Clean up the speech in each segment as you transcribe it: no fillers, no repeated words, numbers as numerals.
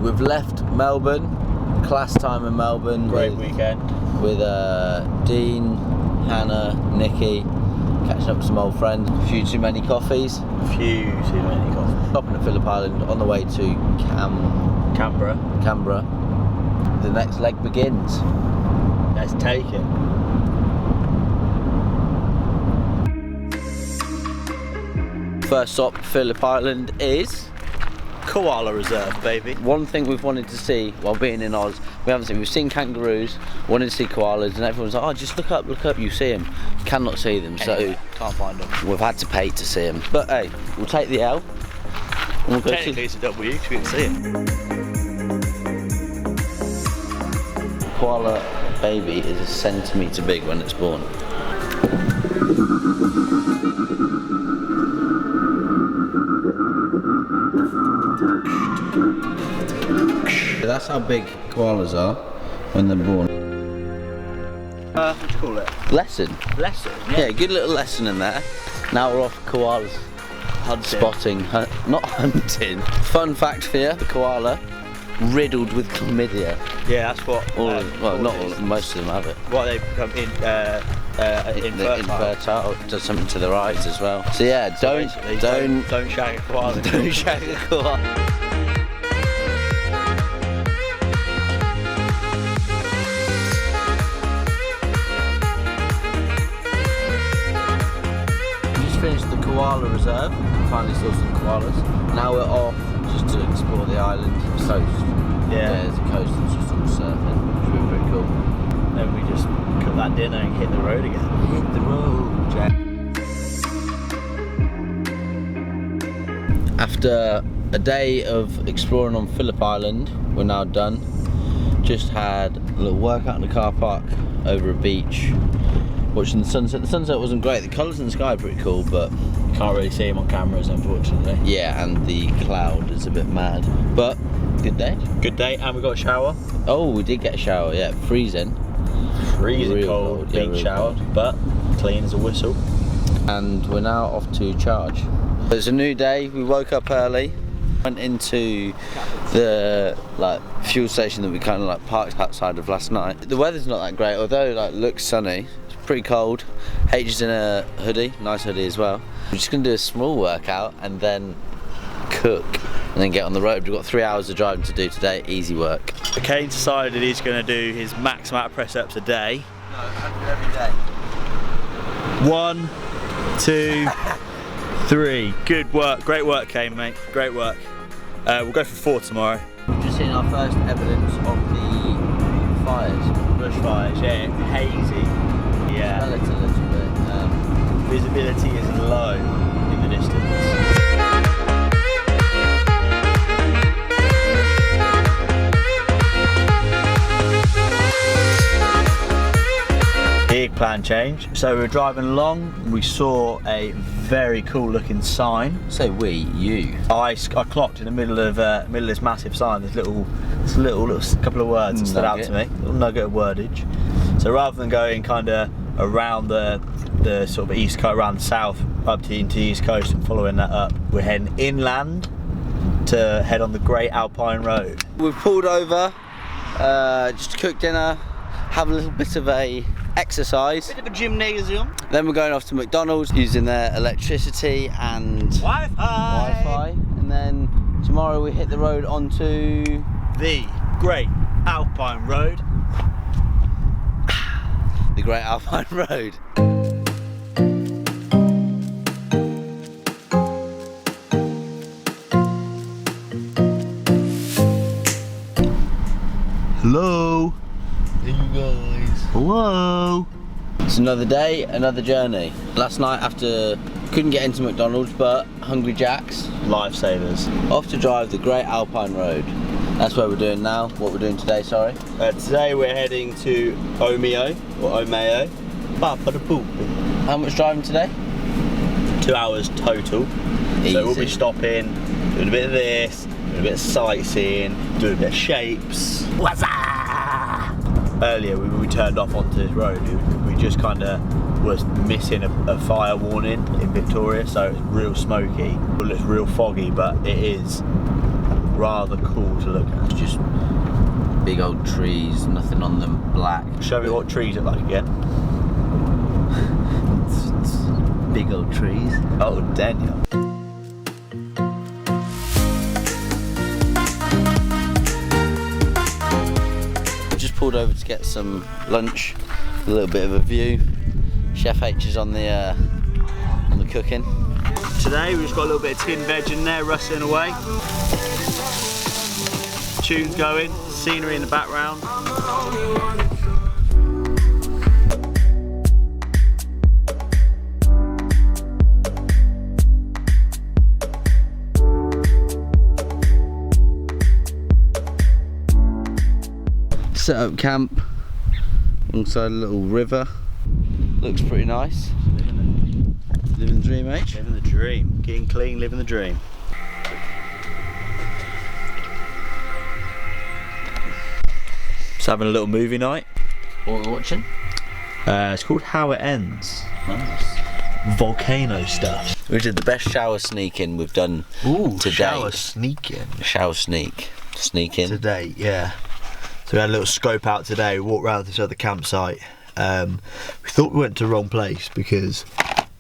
we've left Melbourne, class time in Melbourne. Great weekend. With Dean, Hannah, Nikki, catching up with some old friends. A few too many coffees. Stopping at Phillip Island on the way to Canberra. The next leg begins. Let's take it. First stop, Phillip Island is Koala Reserve, baby. one thing we've wanted to see while being in Oz. We've seen kangaroos, wanted to see koalas, and everyone's like, oh, just look up, you see them. Cannot see them, so can't find them. we've had to pay to see them. But hey, we'll take the L. And we'll go Technically it's a W because we can see it. Koala baby is a centimetre big when it's born. That's how big koalas are when they're born. What do you call it? Lesson. Lesson? Yeah, good little lesson in there. Now we're off koalas. Hunting. Spotting, not hunting. Fun fact for you, the koala riddled with chlamydia. Yeah, that's what. Not all, most of them have it. What they become Infertile. Does something to their eyes as well. So yeah, don't shag a koala. don't shag a koala. Finished the koala reserve, finally saw some koalas. Now we're off just to explore the island coast. Yeah, there's a coast that's just all surfing, which will be pretty cool. Then we just cook that dinner and hit the road again. Hit the road, Jack. After a day of exploring on Phillip Island, we're now done. Just had a little workout in the car park over a beach. Watching the sunset. The sunset wasn't great. The colours in the sky are pretty cool, but you can't really see them on cameras, unfortunately. Yeah, and the cloud is a bit mad. But good day. Good day, and we got a shower. Oh, we did get a shower. Yeah, freezing. Freezing cold beach shower, but clean as a whistle. And we're now off to charge. It's a new day. We woke up early. Went into the fuel station that we kind of parked outside of last night. The weather's not that great, although looks sunny. Pretty cold. H is in a hoodie, nice hoodie as well. We're just gonna do a small workout and then cook and then get on the road. We've got 3 hours of driving to do today, easy work. Kane decided he's gonna do his max amount of press ups a day. No, 100 every day. 1, 2, 3. Good work, great work Kane, mate, great work. We'll go for 4 tomorrow. We've just seen our first evidence of the fires. Bushfires, yeah, hazy. Yeah. Smell it a little bit. Visibility is low in the distance. Big plan change. So we were driving along, we saw a very cool looking sign. Say we, you. I clocked in the middle of this massive sign, this little couple of words that stood out to me, a little nugget of wordage. So rather than going kind of around the sort of east coast, around the south, up to the east coast and following that up, we're heading inland to head on the Great Alpine Road. We've pulled over just to cook dinner, have a little bit of a exercise. Bit of a gymnasium. Then we're going off to McDonald's using their electricity and Wi-Fi. And then tomorrow we hit the road onto the Great Alpine Road. The Great Alpine Road. Hello. Hey you guys. Hello. It's another day, another journey. Last night couldn't get into McDonald's, but Hungry Jack's. Lifesavers. Off to drive the Great Alpine Road. That's what we're doing now. What we're doing today, sorry. Today we're heading to Omeo, or Omeo. How much driving today? 2 hours total. Easy. So we'll be stopping, doing a bit of this, doing a bit of sightseeing, doing a bit of shapes. What's up? Earlier we turned off onto this road. We just kind of was missing a fire warning in Victoria, so it's real smoky. It looks real foggy, but it is rather cool to look at. It's just big old trees, nothing on them, black. Show me what trees look like again. It's big old trees. Oh, Daniel. Just pulled over to get some lunch, a little bit of a view. Chef H is on the cooking. Today we've just got a little bit of tin veg in there, rustling away. Tunes going, scenery in the background. Set up camp alongside a little river. Looks pretty nice. Living the dream, H? Living the dream. Getting clean, living the dream. Just having a little movie night. What we're watching? It's called How It Ends. Nice. Volcano stuff. We did the best shower sneak-in we've done today. Shower sneaking. Shower sneak. Sneak in. Today, yeah. So we had a little scope out today. We walked around this other campsite. We thought we went to the wrong place because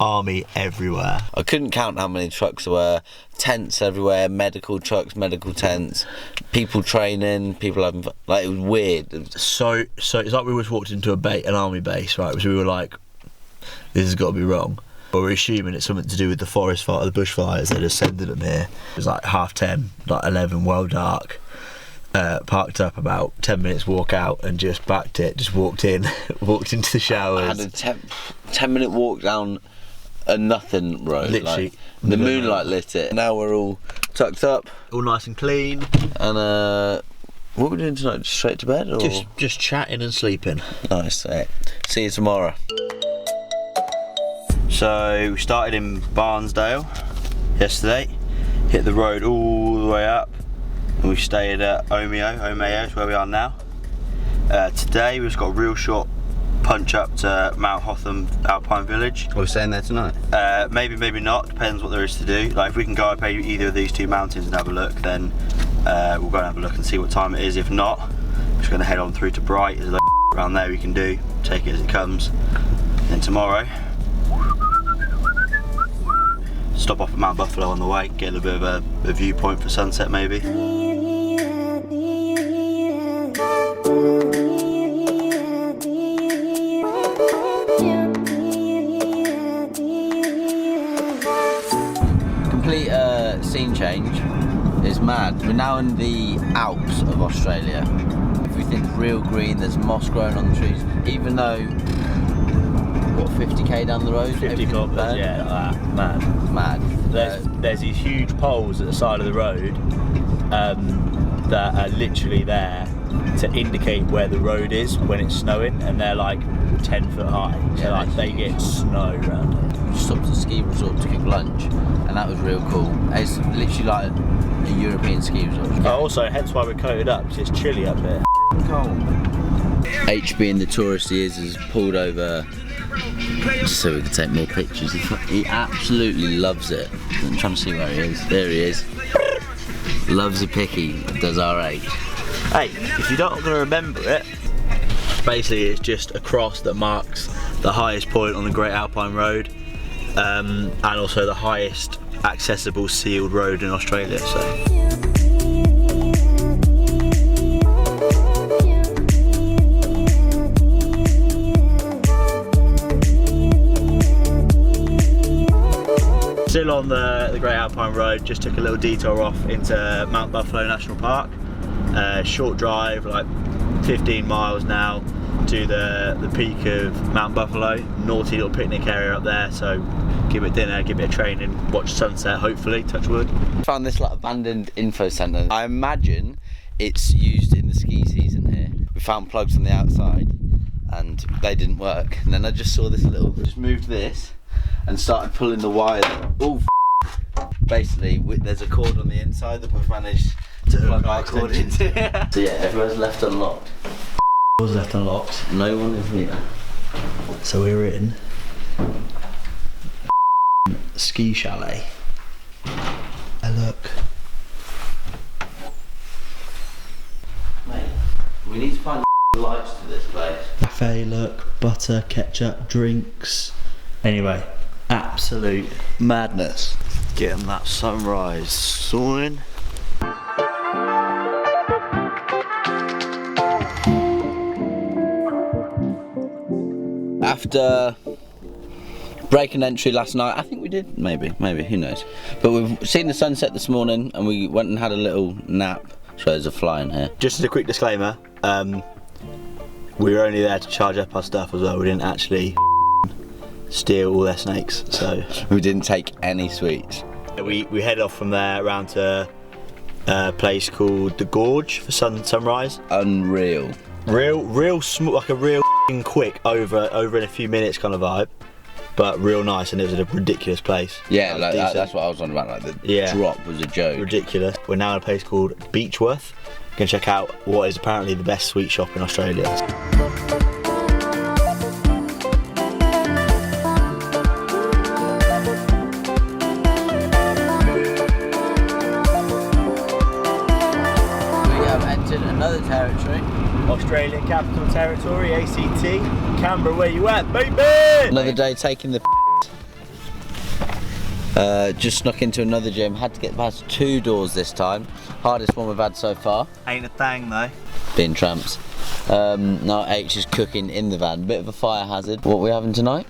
army everywhere. I couldn't count how many trucks there were. Tents everywhere, medical trucks, medical tents, people training, people having fun. Like, it was weird. So it's like we just walked into an army base, right? So we were like, this has got to be wrong. But we're assuming it's something to do with the forest fire, the bushfires that ascended them here. It was like 10:30, like 11, well dark. Parked up about 10 minutes walk out and just backed it, just walked in, walked into the showers. I had a 10-minute walk down a nothing road. Literally. Like, the moonlight lit it. Now we're all tucked up. All nice and clean. And what are we doing tonight? Just straight to bed? Or? Just chatting and sleeping. Nice. See you tomorrow. So we started in Barnsdale yesterday, hit the road all the way up. We stayed at Omeo is where we are now. Today we've just got a real short punch up to Mount Hotham Alpine Village. Are we staying there tonight? Maybe, maybe not, depends what there is to do. Like if we can go up either of these two mountains and have a look, then we'll go and have a look and see what time it is. If not, we're just going to head on through to Bright. There's a lot around there we can do, take it as it comes. Then tomorrow, stop off at Mount Buffalo on the way, get a little bit of a viewpoint for sunset maybe. Complete scene change. It's mad. We're now in the Alps of Australia. Everything's real green, there's moss growing on the trees. Even though, what, 50k down the road? 50 kilometres, yeah, like that. Mad. It's mad. There's these huge poles at the side of the road that are literally there to indicate where the road is when it's snowing, and they're like 10 foot high. So Yeah, like they get snow around it. We stopped at a ski resort to cook lunch, and that was real cool. It's literally like a European ski resort. But also, hence why we're coated up, because it's chilly up here. Cold. H, being the tourist he is, has pulled over just so we can take more pictures. He absolutely loves it. I'm trying to see where he is. There he is. Loves a picky, does RH. Hey, if you're not going to remember it, basically it's just a cross that marks the highest point on the Great Alpine Road, and also the highest accessible sealed road in Australia. So. Still on the Great Alpine Road, just took a little detour off into Mount Buffalo National Park. Short drive, like 15 miles now, to the peak of Mount Buffalo. Naughty little picnic area up there, so give it dinner, give it a training, watch sunset, hopefully, touch wood. Found this like abandoned info centre. I imagine it's used in the ski season here. We found plugs on the outside and they didn't work. And then I just saw this little, just moved this and started pulling the wire. Oh, basically there's a cord on the inside that we've managed to plug our cord into. So yeah, everyone's left unlocked. Was left unlocked. No one is here. So we're in ski chalet. Look. We need to find lights to this place. Cafe, look, butter, ketchup, drinks. Anyway, absolute madness. Getting that sunrise soon. After breaking entry last night, I think we did, maybe, who knows. But we've seen the sunset this morning and we went and had a little nap. So there's a fly in here. Just as a quick disclaimer, we were only there to charge up our stuff as well. We didn't actually steal all their snakes, so. We didn't take any sweets. We head off from there around to a place called the Gorge for sunrise. Unreal. Real smooth, like a real quick over in a few minutes kind of vibe, but real nice, and it was a ridiculous place. Yeah, like that's what I was on about. Like the drop was a joke. Ridiculous. We're now in a place called Beechworth. We're gonna check out what is apparently the best sweet shop in Australia. We have entered another territory. Australian Capital Territory, ACT, Canberra, where you at, baby? Another day taking the just snuck into another gym, had to get past 2 doors this time. Hardest one we've had so far. Ain't a thing though. Being tramps. Now H is cooking in the van, bit of a fire hazard. What are we having tonight?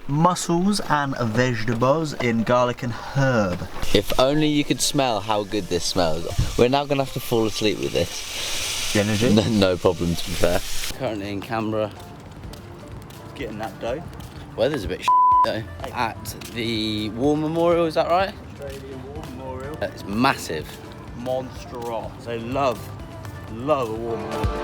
Mussels and vegetables in garlic and herb. If only you could smell how good this smells. We're now gonna have to fall asleep with this. Energy? No problem, to be fair. Currently in Canberra. Getting that dough. Weather's a bit though. At the War Memorial, is that right? Australian War Memorial. It's massive. Monstrous. They love a War Memorial.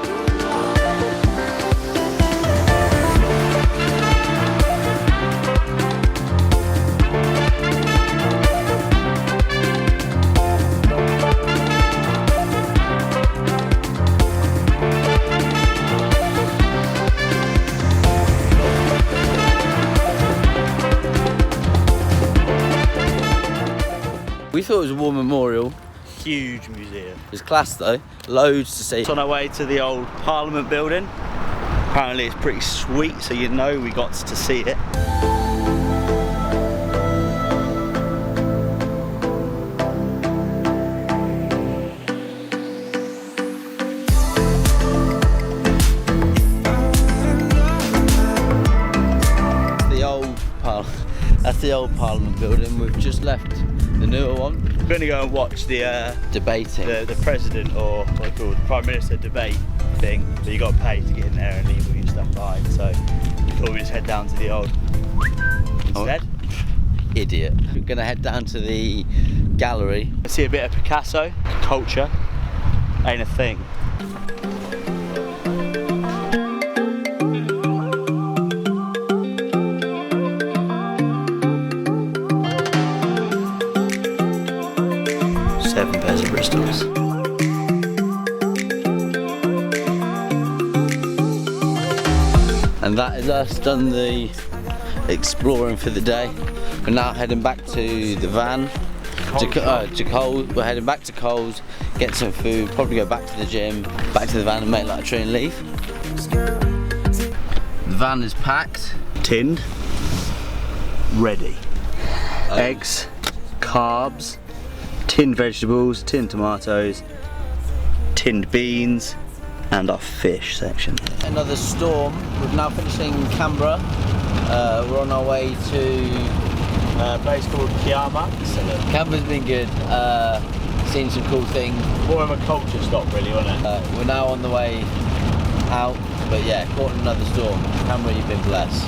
We thought it was a War Memorial. Huge museum. It was class though, loads to see. It's on our way to the old Parliament building. Apparently it's pretty sweet, so you know we got to see it. That's the old Parliament building. We've just left the newer one. We're going to go and watch the debating. The president, or what they call the Prime Minister debate thing. So you got to pay to get in there and leave all your stuff behind. So we thought we'd just head down to the old instead. Oh, idiot. We're going to head down to the gallery. See a bit of Picasso. Culture ain't a thing. Bristols. And that is us done the exploring for the day. We're now heading back to the van, to Coles. We're heading back to Coles, get some food, probably go back to the gym, back to the van and make like a tree and leave. The van is packed. Tinned. Ready. Eggs, carbs, tinned vegetables, tinned tomatoes, tinned beans, and our fish section. Another storm. We're now finishing Canberra. We're on our way to a place called Kiama. Canberra's been good. Seen some cool things. More of a culture stop, really, wasn't it? We're now on the way out, but yeah, caught in another storm. Canberra, you've been blessed.